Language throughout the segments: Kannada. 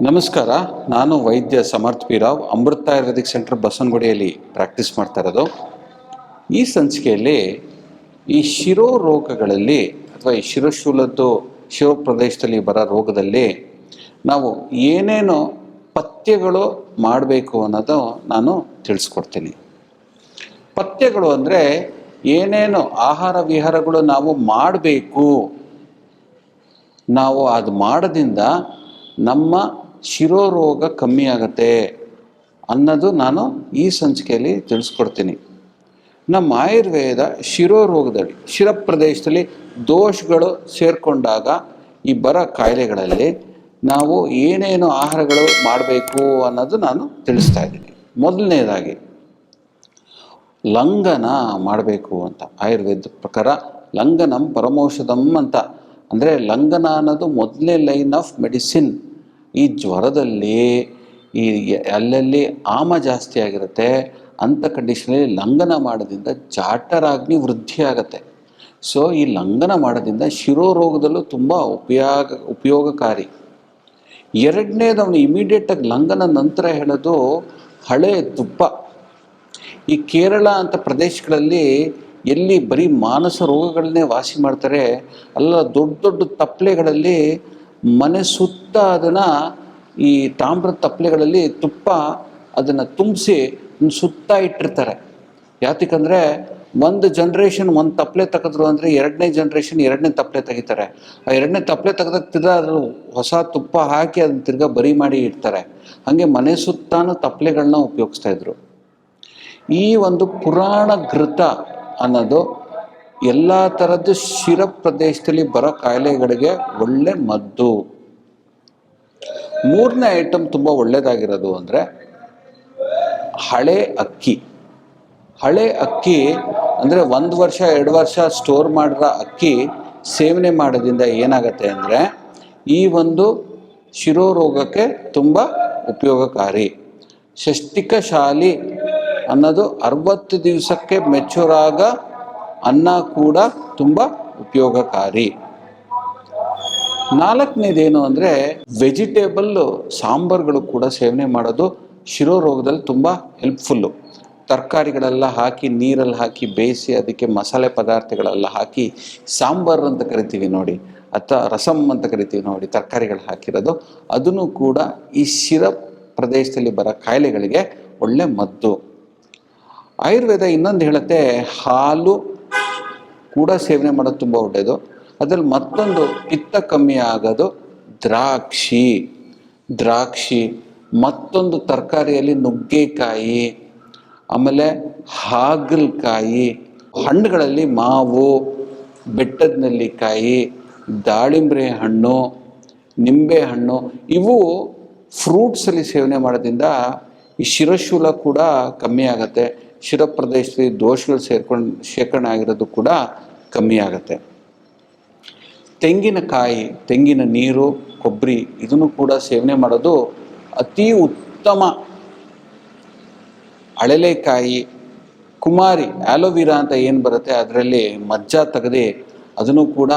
ನಮಸ್ಕಾರ. ನಾನು ವೈದ್ಯ ಸಮರ್ಥ್ ಪಿ ರಾವ್, ಅಮೃತ ಆಯುರ್ವೇದಿಕ್ ಸೆಂಟರ್ ಬಸವನಗುಡಿಯಲ್ಲಿ ಪ್ರಾಕ್ಟೀಸ್ ಮಾಡ್ತಾ ಇರೋದು. ಈ ಸಂಚಿಕೆಯಲ್ಲಿ ಈ ಶಿರೋ ರೋಗಗಳಲ್ಲಿ ಅಥವಾ ಈ ಶಿರಶೂಲದ್ದು ಶಿರೋ ಪ್ರದೇಶದಲ್ಲಿ ಬರೋ ರೋಗದಲ್ಲಿ ನಾವು ಏನೇನು ಪಥ್ಯಗಳು ಮಾಡಬೇಕು ಅನ್ನೋದು ನಾನು ತಿಳಿಸ್ಕೊಡ್ತೀನಿ. ಪಥ್ಯಗಳು ಅಂದರೆ ಏನೇನು ಆಹಾರ ವಿಹಾರಗಳು ನಾವು ಮಾಡಬೇಕು, ನಾವು ಅದು ಮಾಡೋದ್ರಿಂದ ನಮ್ಮ ಶಿರೋರೋಗ ಕಮ್ಮಿ ಆಗುತ್ತೆ ಅನ್ನೋದು ನಾನು ಈ ಸಂಚಿಕೆಯಲ್ಲಿ ತಿಳಿಸ್ಕೊಡ್ತೀನಿ. ನಮ್ಮ ಆಯುರ್ವೇದ ಶಿರೋರೋಗದಲ್ಲಿ ಶಿರ ಪ್ರದೇಶದಲ್ಲಿ ದೋಷಗಳು ಸೇರಿಕೊಂಡಾಗ ಈ ಬರೋ ಕಾಯಿಲೆಗಳಲ್ಲಿ ನಾವು ಏನೇನು ಆಹಾರಗಳು ಮಾಡಬೇಕು ಅನ್ನೋದು ನಾನು ತಿಳಿಸ್ತಾ ಇದ್ದೀನಿ. ಮೊದಲನೇದಾಗಿ ಲಂಘನ ಮಾಡಬೇಕು ಅಂತ ಆಯುರ್ವೇದ ಪ್ರಕಾರ. ಲಂಘನಂ ಪರಮೌಷಧಂ ಅಂತ ಅಂದರೆ ಲಂಘನ ಅನ್ನೋದು ಮೊದಲನೇ ಲೈನ್ ಆಫ್ ಮೆಡಿಸಿನ್. ಈ ಜ್ವರದಲ್ಲಿ ಈ ಅಲ್ಲಲ್ಲಿ ಆಮ ಜಾಸ್ತಿ ಆಗಿರುತ್ತೆ, ಅಂಥ ಕಂಡೀಷನಲ್ಲಿ ಲಂಘನ ಮಾಡೋದ್ರಿಂದ ಜಾಠರಾಗ್ನಿ ವೃದ್ಧಿ ಆಗುತ್ತೆ. ಸೊ ಈ ಲಂಘನ ಮಾಡೋದ್ರಿಂದ ಶಿರೋರೋಗದಲ್ಲೂ ತುಂಬ ಉಪಯೋಗಕಾರಿ. ಎರಡನೇದು ಅವನು ಇಮಿಡಿಯೇಟಾಗಿ ಲಂಘನ ನಂತರ ಹೇಳೋದು ಹಳೆ ತುಪ್ಪ. ಈ ಕೇರಳ ಅಂತ ಪ್ರದೇಶಗಳಲ್ಲಿ ಎಲ್ಲಿ ಬರೀ ಮಾನಸ ರೋಗಗಳನ್ನೇ ವಾಸಿ ಮಾಡ್ತಾರೆ, ಅಲ್ಲ ದೊಡ್ಡ ದೊಡ್ಡ ತಪ್ಪಲೆಗಳಲ್ಲಿ ಮನೆ ಸುತ್ತ ಅದನ್ನು ಈ ತಾಮ್ರದ ತಪ್ಪಲೆಗಳಲ್ಲಿ ತುಪ್ಪ ಅದನ್ನು ತುಂಬಿಸಿ ಸುತ್ತ ಇಟ್ಟಿರ್ತಾರೆ. ಯಾತಕ್ಕಂದರೆ ಒಂದು ಜನ್ರೇಷನ್ ಒಂದು ತಪ್ಪಲೆ ತೆಗೆದ್ರು ಅಂದರೆ ಎರಡನೇ ಜನ್ರೇಷನ್ ಎರಡನೇ ತಪ್ಪಲೆ ತೆಗಿತಾರೆ. ಆ ಎರಡನೇ ತಪ್ಪಲೆ ತೆಗೆದಾಗ ತಿರ್ಗಾ ಅದ್ರ ಹೊಸ ತುಪ್ಪ ಹಾಕಿ ಅದನ್ನು ತಿರ್ಗಾ ಬರಿ ಮಾಡಿ ಇಡ್ತಾರೆ. ಹಾಗೆ ಮನೆ ಸುತ್ತಾನು ತಪ್ಪಲೆಗಳನ್ನ ಉಪಯೋಗಿಸ್ತಾಯಿದ್ರು. ಈ ಒಂದು ಪುರಾಣ ಘೃತ ಅನ್ನೋದು ಎಲ್ಲ ಥರದ್ದು ಶಿರ ಪ್ರದೇಶದಲ್ಲಿ ಬರೋ ಕಾಯಿಲೆಗಳಿಗೆ ಒಳ್ಳೆ ಮದ್ದು. ಮೂರನೇ ಐಟಮ್ ತುಂಬ ಒಳ್ಳೆಯದಾಗಿರೋದು ಅಂದರೆ ಹಳೆ ಅಕ್ಕಿ. ಹಳೆ ಅಕ್ಕಿ ಅಂದರೆ 1 ವರ್ಷ 2 ವರ್ಷ ಸ್ಟೋರ್ ಮಾಡಿರೋ ಅಕ್ಕಿ ಸೇವನೆ ಮಾಡೋದ್ರಿಂದ ಏನಾಗುತ್ತೆ ಅಂದರೆ ಈ ಒಂದು ಶಿರೋರೋಗಕ್ಕೆ ತುಂಬ ಉಪಯೋಗಕಾರಿ. ಷಷ್ಟಿಕಶಾಲಿ ಅನ್ನೋದು 60 ದಿವಸಕ್ಕೆ ಮೆಚೂರಾಗ ಅನ್ನ ಕೂಡ ತುಂಬ ಉಪಯೋಗಕಾರಿ. ನಾಲ್ಕನೇದೇನು ಅಂದರೆ ವೆಜಿಟೇಬಲ್ಲು ಸಾಂಬಾರುಗಳು ಕೂಡ ಸೇವನೆ ಮಾಡೋದು ಶಿರೋರೋಗದಲ್ಲಿ ತುಂಬ ಹೆಲ್ಪ್ಫುಲ್ಲು. ತರಕಾರಿಗಳೆಲ್ಲ ಹಾಕಿ ನೀರಲ್ಲಿ ಹಾಕಿ ಬೇಯಿಸಿ ಅದಕ್ಕೆ ಮಸಾಲೆ ಪದಾರ್ಥಗಳೆಲ್ಲ ಹಾಕಿ ಸಾಂಬಾರು ಅಂತ ಕರಿತೀವಿ ನೋಡಿ, ಅಥವಾ ರಸಮ್ ಅಂತ ಕರಿತೀವಿ ನೋಡಿ, ತರಕಾರಿಗಳು ಹಾಕಿರೋದು, ಅದನ್ನು ಕೂಡ ಈ ಶಿರ ಪ್ರದೇಶದಲ್ಲಿ ಬರೋ ಕಾಯಿಲೆಗಳಿಗೆ ಒಳ್ಳೆ ಮದ್ದು. ಆಯುರ್ವೇದ ಇನ್ನೊಂದು ಹೇಳುತ್ತೆ, ಹಾಲು ಕೂಡ ಸೇವನೆ ಮಾಡೋದು ತುಂಬ ಒಳ್ಳೆಯದು. ಅದರಲ್ಲಿ ಮತ್ತೊಂದು ಪಿತ್ತ ಕಮ್ಮಿ ಆಗೋದು ದ್ರಾಕ್ಷಿ. ಮತ್ತೊಂದು ತರಕಾರಿಯಲ್ಲಿ ನುಗ್ಗೆಕಾಯಿ, ಆಮೇಲೆ ಹಾಗಲಕಾಯಿ, ಹಣ್ಣುಗಳಲ್ಲಿ ಮಾವು, ಬೆಟ್ಟದ ನೆಲ್ಲಿಕಾಯಿ, ದಾಳಿಂಬೆ ಹಣ್ಣು, ನಿಂಬೆ ಹಣ್ಣು, ಇವು ಫ್ರೂಟ್ಸಲ್ಲಿ ಸೇವನೆ ಮಾಡೋದ್ರಿಂದ ಈ ಶಿರಶೂಲ ಕೂಡ ಕಮ್ಮಿ ಆಗುತ್ತೆ. ಶಿರ ಪ್ರದೇಶದಲ್ಲಿ ದೋಷಗಳು ಶೇಖರಣೆ ಆಗಿರೋದು ಕೂಡ ಕಮ್ಮಿ ಆಗುತ್ತೆ. ತೆಂಗಿನಕಾಯಿ, ತೆಂಗಿನ ನೀರು, ಕೊಬ್ಬರಿ ಇದನ್ನು ಕೂಡ ಸೇವನೆ ಮಾಡೋದು ಅತಿ ಉತ್ತಮ. ಅಳಲೆಕಾಯಿ, ಕುಮಾರಿ, ಆಲೋವಿರಾ ಅಂತ ಏನು ಬರುತ್ತೆ ಅದರಲ್ಲಿ ಮಜ್ಜ ತೆಗೆದು ಅದನ್ನು ಕೂಡ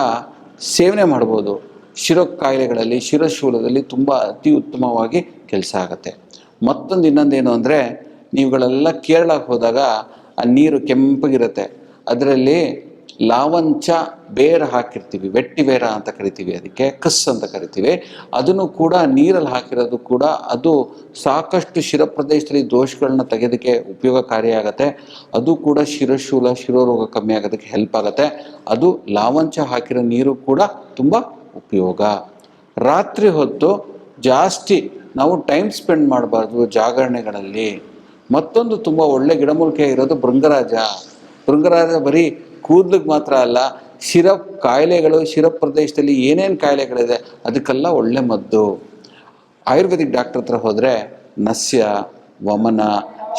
ಸೇವನೆ ಮಾಡ್ಬೋದು. ಶಿರೋ ಕಾಯಿಲೆಗಳಲ್ಲಿ ಶಿರಶೂಲದಲ್ಲಿ ತುಂಬ ಅತಿ ಉತ್ತಮವಾಗಿ ಕೆಲಸ ಆಗುತ್ತೆ. ಇನ್ನೊಂದೇನು ಅಂದರೆ ನೀವುಗಳೆಲ್ಲ ಕೇರಳಕ್ಕೆ ಹೋದಾಗ ಆ ನೀರು ಕೆಂಪಗಿರುತ್ತೆ, ಅದರಲ್ಲಿ ಲಾವಂಚ ಬೇರು ಹಾಕಿರ್ತೀವಿ, ವೆಟ್ಟಿವೇರ ಅಂತ ಕರಿತೀವಿ, ಅದಕ್ಕೆ ಕಸ್ ಅಂತ ಕರಿತೀವಿ. ಅದನ್ನು ಕೂಡ ನೀರಲ್ಲಿ ಹಾಕಿರೋದು ಕೂಡ ಅದು ಸಾಕಷ್ಟು ಶಿರ ಪ್ರದೇಶದಲ್ಲಿ ದೋಷಗಳನ್ನ ತೆಗೆಯೋದಕ್ಕೆ ಉಪಯೋಗಕಾರಿಯಾಗತ್ತೆ. ಅದು ಕೂಡ ಶಿರೋರೋಗ ಕಮ್ಮಿ ಆಗೋದಕ್ಕೆ ಹೆಲ್ಪ್ ಆಗುತ್ತೆ. ಅದು ಲಾವಂಚ ಹಾಕಿರೋ ನೀರು ಕೂಡ ತುಂಬ ಉಪಯೋಗ. ರಾತ್ರಿ ಹೊತ್ತು ಜಾಸ್ತಿ ನಾವು ಟೈಮ್ ಸ್ಪೆಂಡ್ ಮಾಡಬಾರ್ದು ಜಾಗರಣೆಗಳಲ್ಲಿ. ಮತ್ತೊಂದು ತುಂಬ ಒಳ್ಳೆ ಗಿಡಮೂಲಿಕೆ ಇರೋದು ಭೃಂಗರಾಜ. ಬರೀ ಕೂದಲಿಗೆ ಮಾತ್ರ ಅಲ್ಲ, ಶಿರ ಕಾಯಿಲೆಗಳು, ಶಿರ ಪ್ರದೇಶದಲ್ಲಿ ಏನೇನು ಕಾಯಿಲೆಗಳಿದೆ ಅದಕ್ಕೆಲ್ಲ ಒಳ್ಳೆ ಮದ್ದು. ಆಯುರ್ವೇದಿಕ್ ಡಾಕ್ಟರ್ ಹತ್ರ ಹೋದರೆ ನಸ್ಯ, ವಮನ,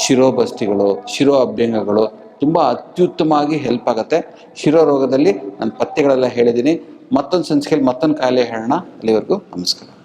ಶಿರೋಬಸ್ತಿಗಳು, ಶಿರೋ ಅಭ್ಯಂಗಗಳು ತುಂಬ ಅತ್ಯುತ್ತಮವಾಗಿ ಹೆಲ್ಪ್ ಆಗುತ್ತೆ. ಶಿರೋರೋಗದಲ್ಲಿ ನಾನು ಪಥ್ಯಗಳೆಲ್ಲ ಹೇಳಿದ್ದೀನಿ. ಮತ್ತೊಂದು ಸಂಚಿಕೆಯಲ್ಲಿ ಮತ್ತೊಂದು ಕಾಯಿಲೆ ಹೇಳೋಣ. ಅಲ್ಲಿವರೆಗೂ ನಮಸ್ಕಾರ.